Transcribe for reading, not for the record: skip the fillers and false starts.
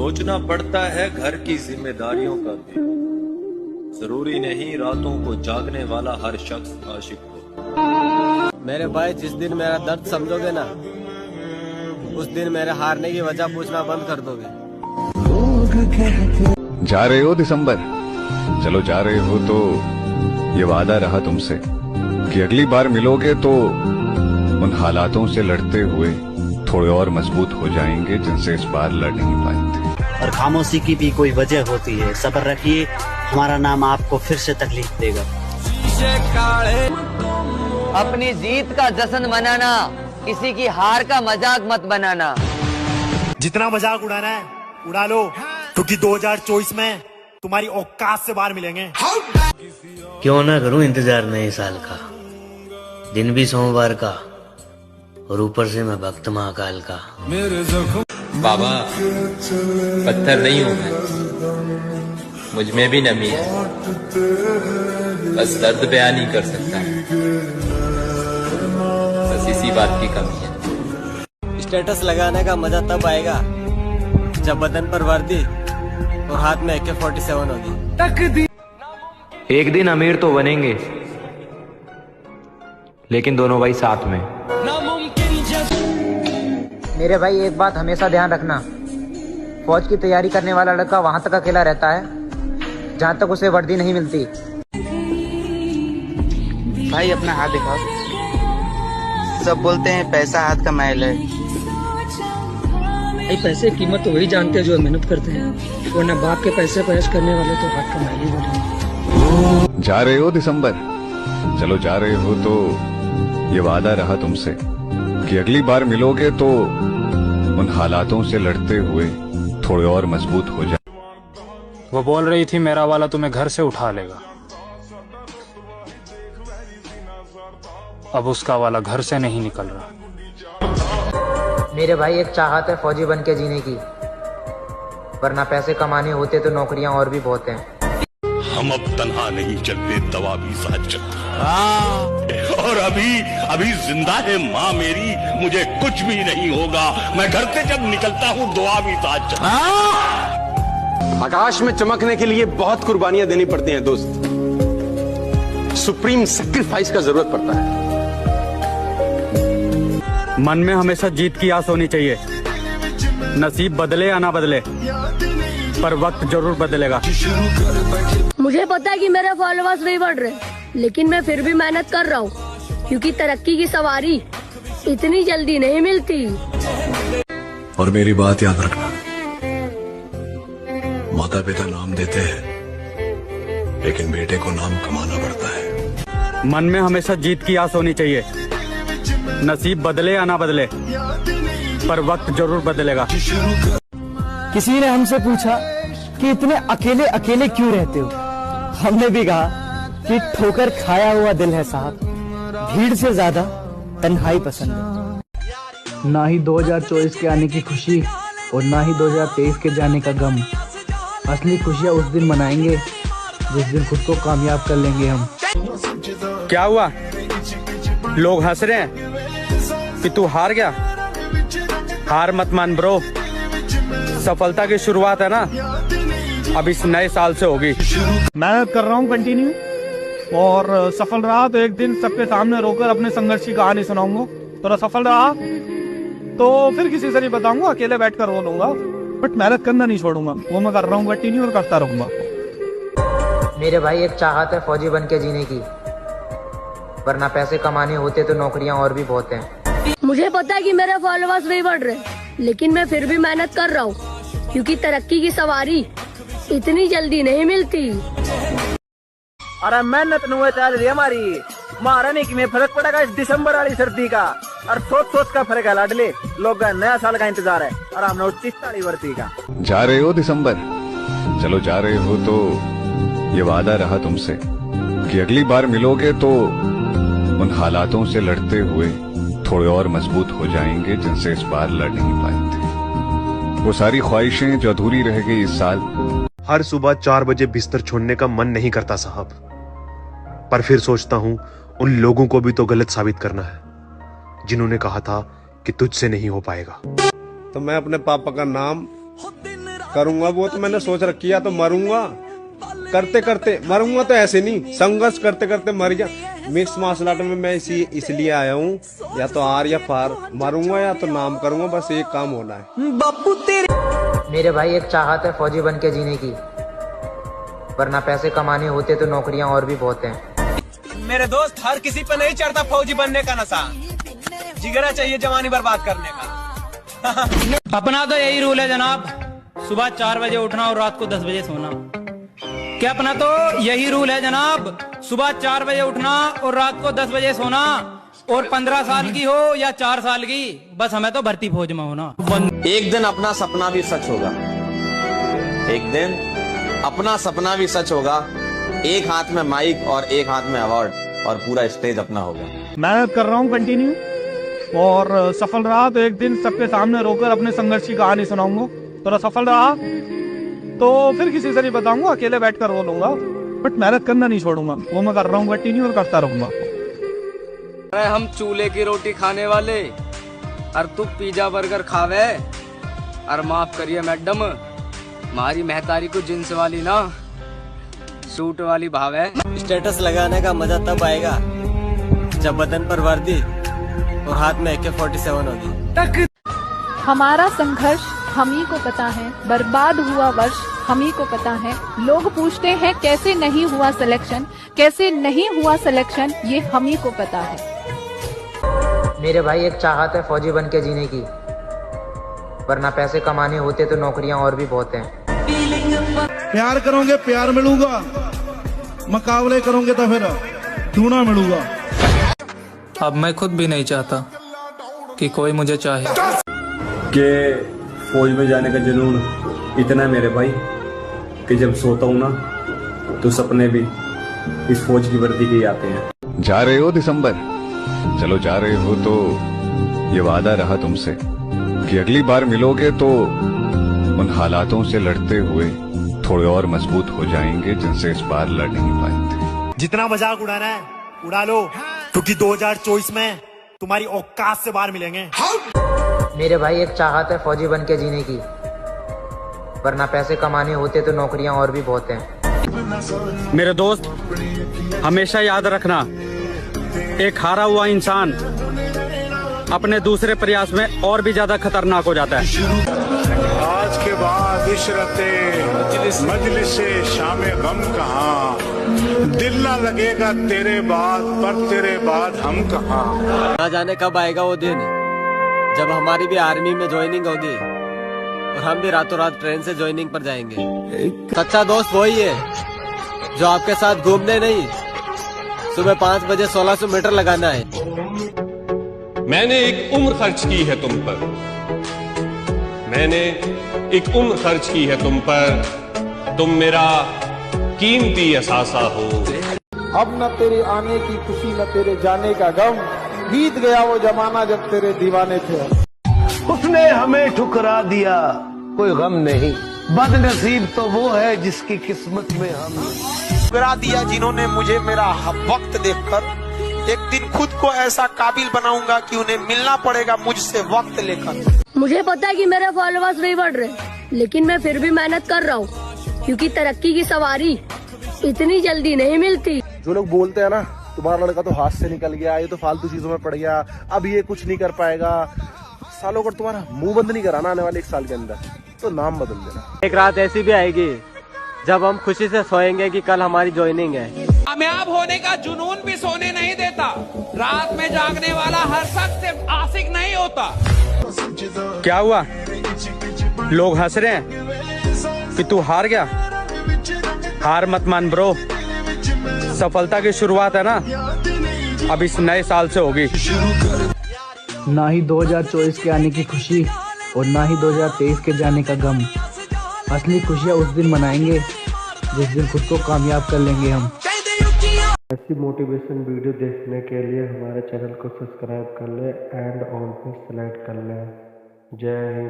सोचना पड़ता है घर की जिम्मेदारियों का भी। जरूरी नहीं रातों को जागने वाला हर शख्स आशिक हो। मेरे भाई, जिस दिन मेरा दर्द समझोगे ना, उस दिन मेरे हारने की वजह पूछना बंद कर दोगे। जा रहे हो दिसंबर? चलो जा रहे हो तो ये वादा रहा तुमसे कि अगली बार मिलोगे तो उन हालातों से लड़ते हुए थोड़े और मजबूत हो जाएंगे जिनसे इस बार लड़ नहीं पाए थे। और खामोशी की भी कोई वजह होती है। सब्र रखिए, हमारा नाम आपको फिर से तकलीफ देगा। अपनी जीत का जश्न मनाना, किसी की हार का मजाक मत बनाना। जितना मजाक उड़ाना है उड़ा लो, क्योंकि 2024 में तुम्हारी औकात से बाहर मिलेंगे। क्यों ना करूं इंतजार नए साल का, दिन भी सोमवार का और ऊपर से मैं भक्त महाकाल का। बाबा, पत्थर नहीं हूं मैं, मुझ में भी नमी है, बस दर्द बयान नहीं कर सकता, बस इसी बात की कमी है। स्टेटस लगाने का मजा तब आएगा जब बदन पर वर्दी और हाथ में AK-47 होगी। एक दिन अमीर तो बनेंगे, लेकिन दोनों भाई साथ में। मेरे भाई, एक बात हमेशा ध्यान रखना, फौज की तैयारी करने वाला लड़का वहां तक अकेला रहता है जहां तक उसे वर्दी नहीं मिलती। भाई अपना हाथ दिखाओ। सब बोलते हैं पैसा हाथ का मैल है। भाई, पैसे की कीमत तो वही जानते हैं जो मेहनत करते हैं, वरना बाप के पैसे पर ऐश करने वाले तो हाथ का मैल ही बनेंगे। जा रहे हो दिसंबर? चलो जा रहे हो तो ये वादा रहा तुमसे कि अगली बार मिलोगे तो उन हालातों से लड़ते हुए थोड़े और मजबूत हो जाए। वो बोल रही थी मेरा वाला तुम्हें घर से उठा लेगा, अब उसका वाला घर से नहीं निकल रहा। मेरे भाई, एक चाहत है फौजी बन के जीने की, वरना पैसे कमाने होते तो नौकरियां और भी बहुत हैं। हम अब तन्हा नहीं चलते, दवा भी साथ चलती। और अभी जिंदा है माँ मेरी, मुझे कुछ भी नहीं होगा। मैं घर से जब निकलता हूँ दुआ भी साथ चलती। आकाश में चमकने के लिए बहुत कुर्बानियां देनी पड़ती हैं दोस्त, सुप्रीम सैक्रिफाइस का जरूरत पड़ता है। मन में हमेशा जीत की आस होनी चाहिए। नसीब बदले या ना बदले, पर वक्त जरूर बदलेगा। मुझे पता है कि मेरे फॉलोअर्स नहीं बढ़ रहे, लेकिन मैं फिर भी मेहनत कर रहा हूँ, क्योंकि तरक्की की सवारी इतनी जल्दी नहीं मिलती। और मेरी बात याद रखना, माता पिता नाम देते हैं, लेकिन बेटे को नाम कमाना पड़ता है। मन में हमेशा जीत की आस होनी चाहिए। नसीब बदले या ना बदले, पर वक्त जरूर बदलेगा। किसी ने हमसे पूछा कि इतने अकेले अकेले क्यों रहते हो? हमने भी कहा कि ठोकर खाया हुआ दिल है साहब, भीड़ से ज्यादा तन्हाई पसंद है। ना ही 2024 के आने की खुशी और ना ही 2023 के जाने का गम। असली खुशियाँ उस दिन मनाएंगे जिस दिन खुद को कामयाब कर लेंगे हम। क्या हुआ? लोग हंस रहे हैं कि तू हार गया। हार मत मान ब्रो, सफलता की शुरुआत है ना, अब इस नए साल से होगी। मेहनत कर रहा हूँ कंटिन्यू, और सफल रहा तो एक दिन सबके सामने रोकर अपने संघर्ष की कहानी सुनाऊंगा। थोड़ा सफल रहा तो फिर किसी से नहीं बताऊंगा, अकेले बैठकर रो लूंगा, बट मेहनत करना नहीं छोड़ूंगा। वो मैं कर रहा हूँ कंटिन्यू और करता रहूंगा। मेरे भाई, एक चाहत है फौजी बन के जीने की, वरना पैसे कमाने होते तो नौकरियां और भी बहुत हैं। मुझे पता है कि मेरे फॉलोअर्स नहीं बढ़ रहे, लेकिन मैं फिर भी मेहनत कर रहा हूँ, क्योंकि तरक्की की सवारी इतनी जल्दी नहीं मिलती। अरे मेहनत न चल रही हमारी, मारा नहीं कि में फर्क पड़ेगा इस दिसंबर वाली सर्दी का, और सोच का फर्क है लाडले। लोग नया साल का इंतजार है और हमने 30 वर्ती का। जा रहे हो दिसंबर? चलो जा रहे हो तो ये वादा रहा तुमसे कि अगली बार मिलोगे तो उन हालातों से लड़ते हुए थोड़े और मजबूत हो जाएंगे जिनसे इस बार लड़ नहीं पाए थे। वो सारी ख्वाहिशें जो अधूरी रह गई इस साल। हर सुबह 4 बजे बिस्तर छोड़ने का मन नहीं करता साहब, पर फिर सोचता हूँ उन लोगों को भी तो गलत साबित करना है जिन्होंने कहा था कि तुझसे नहीं हो पाएगा। तो मैं अपने पापा का नाम करूंगा वो तो मैंने सोच रखी है, तो मरूंगा करते करते मरूंगा, तो ऐसे नहीं, संघर्ष करते करते मर गया। मिक्स मार्शल आर्ट में मैं इसलिए आया हूँ, या तो आर या पार, मरूंगा या तो नाम करूंगा, बस एक काम होना है। बापू तेरे मेरे भाई एक चाहत है फौजी बन के जीने की, वरना पैसे कमाने होते तो नौकरियां और भी बहुत हैं। मेरे दोस्त, हर किसी पे नहीं चढ़ता फौजी बनने का नशा, जिगरा चाहिए जवानी बर्बाद करने का। अपना तो यही रूल है जनाब, सुबह 4 बजे उठना और रात को 10 बजे सोना। क्या अपना तो यही रूल है जनाब, सुबह 4 बजे उठना और रात को 10 बजे सोना, और 15 साल की हो या 4 साल की, बस हमें तो भर्ती फौज में होना। एक दिन अपना सपना भी सच होगा, एक दिन अपना सपना भी सच होगा। एक हाथ में माइक और एक हाथ में अवार्ड, और पूरा स्टेज अपना होगा। मेहनत कर रहा हूँ कंटिन्यू, और सफल रहा तो एक दिन सबके सामने रोकर अपने संघर्ष की कहानी सुनाऊंगा। थोड़ा सफल रहा तो फिर किसी से नहीं बताऊंगा, अकेले बैठकर रो लूंगा, बट मेहनत करना नहीं छोड़ूंगा, वो मैं कर रहा हूँ कंटिन्यू और करता रहूंगा। अरे हम चूल्हे की रोटी खाने वाले, और तू पिज्जा बर्गर खावे। और माफ करिए मैडम, हमारी महतारी को जींस वाली ना सूट वाली भाव है। स्टेटस लगाने का मजा तब आएगा जब बदन पर वर्दी और हाथ में AK-47 होगी। हमारा संघर्ष हम ही को पता है, बर्बाद हुआ वर्ष हम ही को पता है। लोग पूछते हैं कैसे नहीं हुआ सिलेक्शन, कैसे नहीं हुआ सिलेक्शन, ये हम ही को पता है। मेरे भाई एक चाहत है फौजी बन के जीने की, वरना पैसे कमाने होते तो नौकरियां और भी बहुत हैं। प्यार करोगे प्यार मिलूगा, मुकाबले करोगे तो फिर क्यों ना मिलूगा। अब मैं खुद भी नहीं चाहता कि कोई मुझे चाहे। कि फौज में जाने का जुनून इतना है मेरे भाई कि जब सोता हूँ ना तो सपने भी इस फौज की वर्दी के ही आते हैं। जा रहे हो दिसंबर, चलो जा रहे हो तो ये वादा रहा तुमसे कि अगली बार मिलोगे तो उन हालातों से लड़ते हुए थोड़े और मजबूत हो जाएंगे जिनसे इस बार लड़ नहीं पाए थे। जितना मजाक उड़ाना है उड़ा लो, क्योंकि 2024 में तुम्हारी औकात से बाहर मिलेंगे। मेरे भाई एक चाहत है फौजी बन के जीने की, वरना पैसे कमाने होते तो नौकरियां और भी बहुत हैं। मेरे दोस्त, हमेशा याद रखना, एक हारा हुआ इंसान अपने दूसरे प्रयास में और भी ज्यादा खतरनाक हो जाता है। आज के बाद इशरते मजलिस से शामे गम कहाँ, दिल ना लगेगा तेरे बाद, पर तेरे बाद हम कहाँ। ना जाने कब आएगा वो दिन जब हमारी भी आर्मी में ज्वाइनिंग होगी और हम भी रातों रात ट्रेन से ज्वाइनिंग पर जाएंगे। सच्चा दोस्त वही है जो आपके साथ घूमने नहीं, सुबह 5 बजे 1600 मीटर लगाना है। मैंने एक उम्र खर्च की है तुम पर, मैंने एक उम्र खर्च की है तुम पर, तुम मेरा कीमती असासा हो। अब न तेरे आने की खुशी न तेरे जाने का गम, बीत गया वो जमाना जब तेरे दीवाने थे। उसने हमें ठुकरा दिया, कोई गम नहीं, बदनसीब तो वो है जिसकी किस्मत में हम। ठुकरा दिया जिन्होंने मुझे मेरा वक्त देखकर, एक दिन खुद को ऐसा काबिल बनाऊंगा कि उन्हें मिलना पड़ेगा मुझसे वक्त लेकर। मुझे पता है कि मेरे फॉलोअर्स नहीं बढ़ रहे, लेकिन मैं फिर भी मेहनत कर रहा हूँ, क्योंकि तरक्की की सवारी इतनी जल्दी नहीं मिलती। जो लोग बोलते हैं ना तुम्हारा लड़का तो हाथ से निकल गया, ये तो फालतू चीजों में पड़ गया, अब ये कुछ नहीं कर पाएगा, सालों अगर तुम्हारा मुंह बंद नहीं कराना आने वाले 1 साल के अंदर तो नाम बदल देना। एक रात ऐसी भी आएगी जब हम खुशी से सोएंगे कि कल हमारी ज्वाइनिंग है। कामयाब होने का जुनून भी सोने नहीं देता, रात में जागने वाला हर शख्स सिर्फ आशिक नहीं होता। क्या हुआ? लोग हंस रहे हैं कि तू हार गया। हार मत मान ब्रो, सफलता की शुरुआत है ना अब इस नए साल से होगी। ना ही 2024 के आने की खुशी और ना ही 2023 के जाने का गम, असली खुशियाँ उस दिन मनाएंगे जिस दिन खुद को कामयाब कर लेंगे हम। ऐसी मोटिवेशन वीडियो देखने के लिए हमारे चैनल को सब्सक्राइब कर लें एंड ऑल पे सेलेक्ट कर लें। जय हिंद।